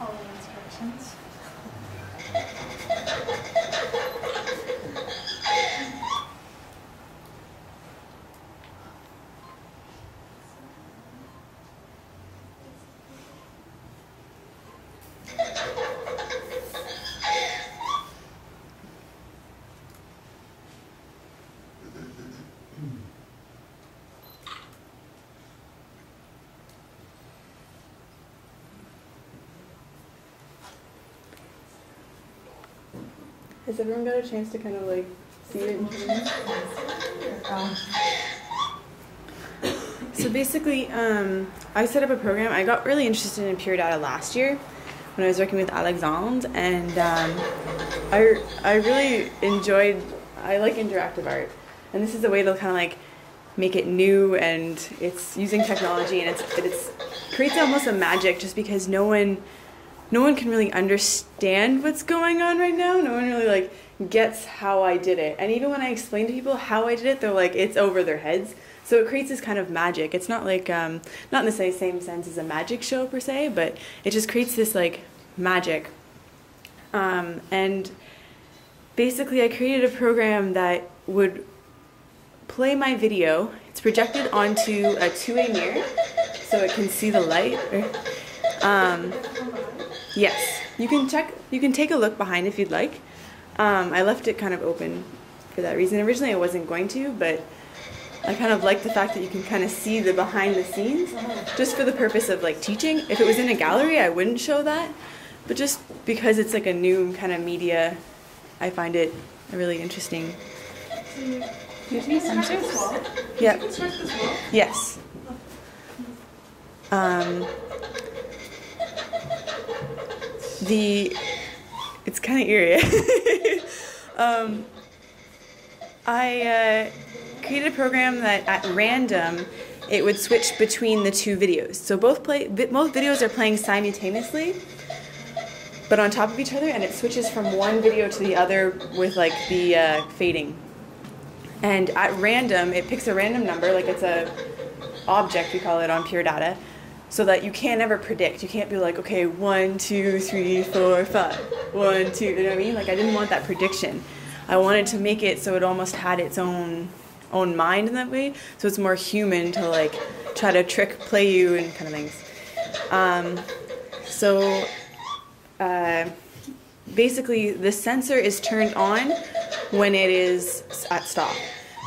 Follow instructions. Has everyone got a chance to kind of like see it? So basically, I set up a program. I got really interested in pure data last year when I was working with Alexandre, and I really enjoyed. I like interactive art, and this is a way to kind of like make it new, and it's using technology, and it's creates almost a magic just because no one can really understand what's going on right now. No one really like gets how I did it. And even when I explain to people how I did it, they're like, it's over their heads. So it creates this kind of magic. It's not like, not in the same sense as a magic show per se, but it just creates this like magic. And basically I created a program that would play my video. It's projected onto a 2A mirror so it can see the light. Yes, you can take a look behind if you'd like. I left it kind of open for that reason. Originally I wasn't going to, but I kind of like the fact that you can kind of see the behind the scenes just for the purpose of like teaching. If it was in a gallery, I wouldn't show that, but just because it's like a new kind of media, I find it really interesting. Did you construct this wall? Yeah. Did you construct this wall? Yes. It's kind of eerie. I created a program that at random it would switch between the two videos. So both videos are playing simultaneously, but on top of each other, and it switches from one video to the other with like the fading. And at random, it picks a random number, like it's a object, we call it on Pure Data, so that you can't ever predict. You can't be like, okay, 1, 2, 3, 4, 5, 1, 2, you know what I mean? Like I didn't want that prediction. I wanted to make it so it almost had its own mind in that way, so it's more human to like try to play you and kind of things. Basically the sensor is turned on when it is at stop.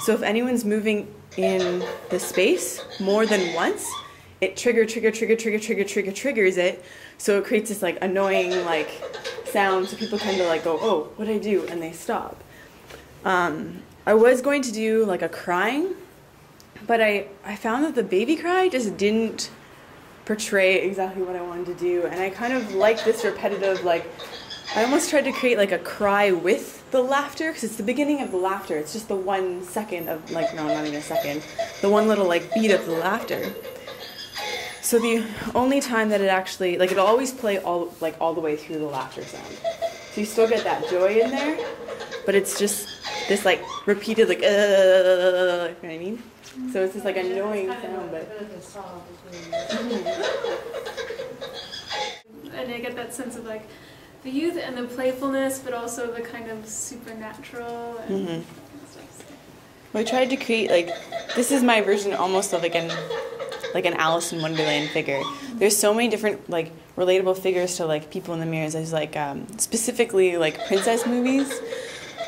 So if anyone's moving in the space more than once, it triggers it, so it creates this like annoying like sound, so people kind of like go, oh, what did I do? And they stop. I was going to do like a crying, but I found that the baby cry just didn't portray exactly what I wanted to do, and I kind of like this repetitive, like I almost tried to create like a cry with the laughter, because it's the beginning of the laughter. It's just the 1 second of like, no, not even a second, the one little like beat of the laughter. So the only time that it actually, like it'll always play all the way through the laughter sound. So you still get that joy in there, but it's just this like repeated like, you know what I mean? So it's just like annoying sound, but. And I get that sense of like the youth and the playfulness, but also the kind of supernatural and stuff. We tried to create like, this is my version almost of like an Alice in Wonderland figure. There's so many different like relatable figures to like people in the mirrors. There's like specifically like princess movies.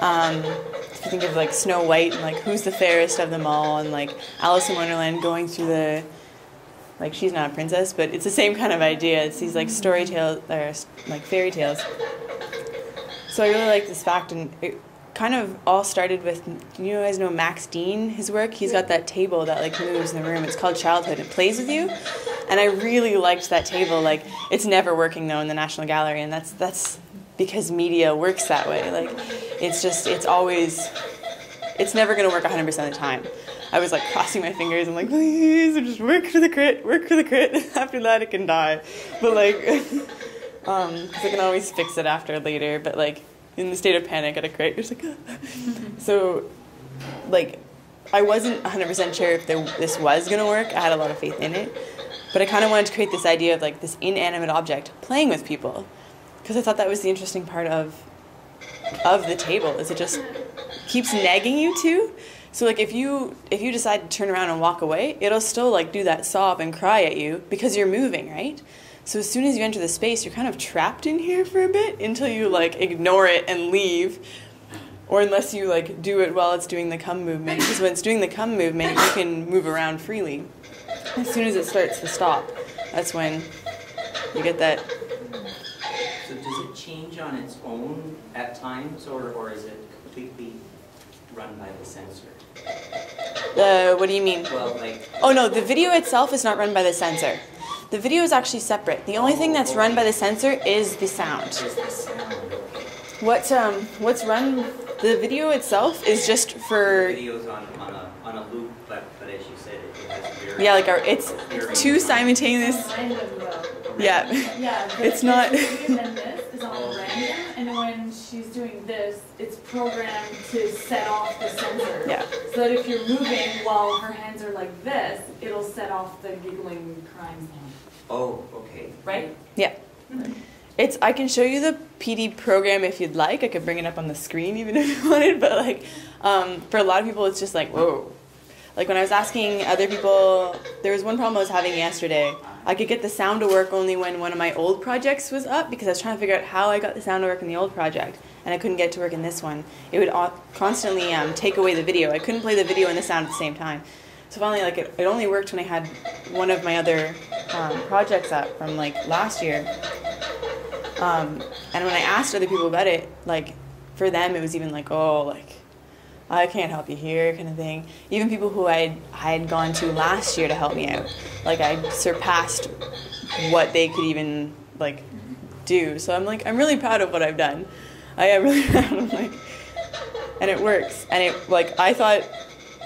If you think of like Snow White and like who's the fairest of them all, and like Alice in Wonderland going through the, like she's not a princess, but it's the same kind of idea. It's these like story tales, or like fairy tales. So I really like this fact, and it kind of all started with, you guys know Max Dean, his work? He's got that table that like moves in the room. It's called Childhood. It plays with you. And I really liked that table. Like, it's never working though in the National Gallery, and that's because media works that way. Like, it's never going to work 100% of the time. I was like crossing my fingers and like, please, just work for the crit. After that, it can die. But like, because I can always fix it later. But like, in the state of panic at a crit, you're just like, ah. So, like, I wasn't 100% sure if this was going to work. I had a lot of faith in it. But I kind of wanted to create this idea of like this inanimate object playing with people, because I thought that was the interesting part of the table, is it just keeps nagging you too. So like if you decide to turn around and walk away, it'll still like do that sob and cry at you because you're moving, right? So as soon as you enter the space, you're kind of trapped in here for a bit until you like ignore it and leave, or unless you like do it while it's doing the come movement, because when it's doing the come movement, you can move around freely. As soon as it starts to stop, that's when you get that. So does it change on its own at times, or is it completely run by the sensor? What do you mean? Well, like... Oh no, the video itself is not run by the sensor. The video is actually separate. The only thing that's run by the sensor is the sound. Is the sound, okay. What's run, the video itself is just for... The video's on a loop, but as you said, it has very... Yeah, like it's two simultaneous... Yeah. Yeah, it's not... And this is on random, and when she's doing this, it's programmed to set off the sensor. Yeah. So that if you're moving while her hands are like this, it'll set off the giggling, crying sound. Oh, okay. Right? Yeah. I can show you the PD program if you'd like. I could bring it up on the screen even if you wanted, but like for a lot of people it's just like, whoa. Like when I was asking other people, there was one problem I was having yesterday. I could get the sound to work only when one of my old projects was up, because I was trying to figure out how I got the sound to work in the old project, and I couldn't get it to work in this one. It would constantly take away the video. I couldn't play the video and the sound at the same time. So finally, like it only worked when I had one of my other projects up from like last year. And when I asked other people about it, like for them it was even like, oh, like I can't help you here kind of thing. Even people who I had gone to last year to help me out, like I surpassed what they could even like do. So I'm like, I'm really proud of what I've done. I am really proud. I'm like, and it works. And it like I thought,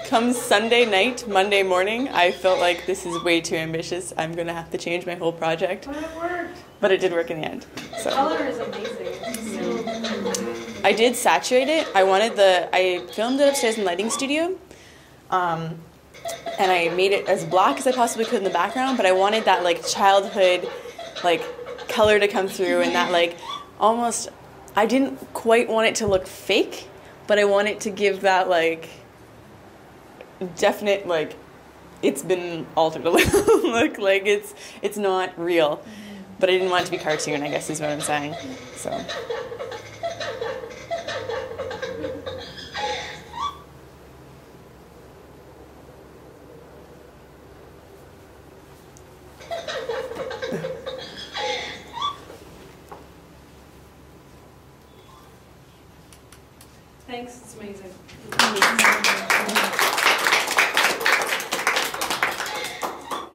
come Sunday night, Monday morning, I felt like this is way too ambitious. I'm gonna have to change my whole project. But it worked. But it did work in the end. So. Color is amazing. I did saturate it. I filmed it upstairs in the lighting studio, and I made it as black as I possibly could in the background, but I wanted that like childhood like color to come through, and that like almost, I didn't quite want it to look fake, but I want it to give that like definite like it's been altered a little look, like it's not real. But I didn't want it to be cartoon, I guess is what I'm saying. So. Thanks, it's amazing.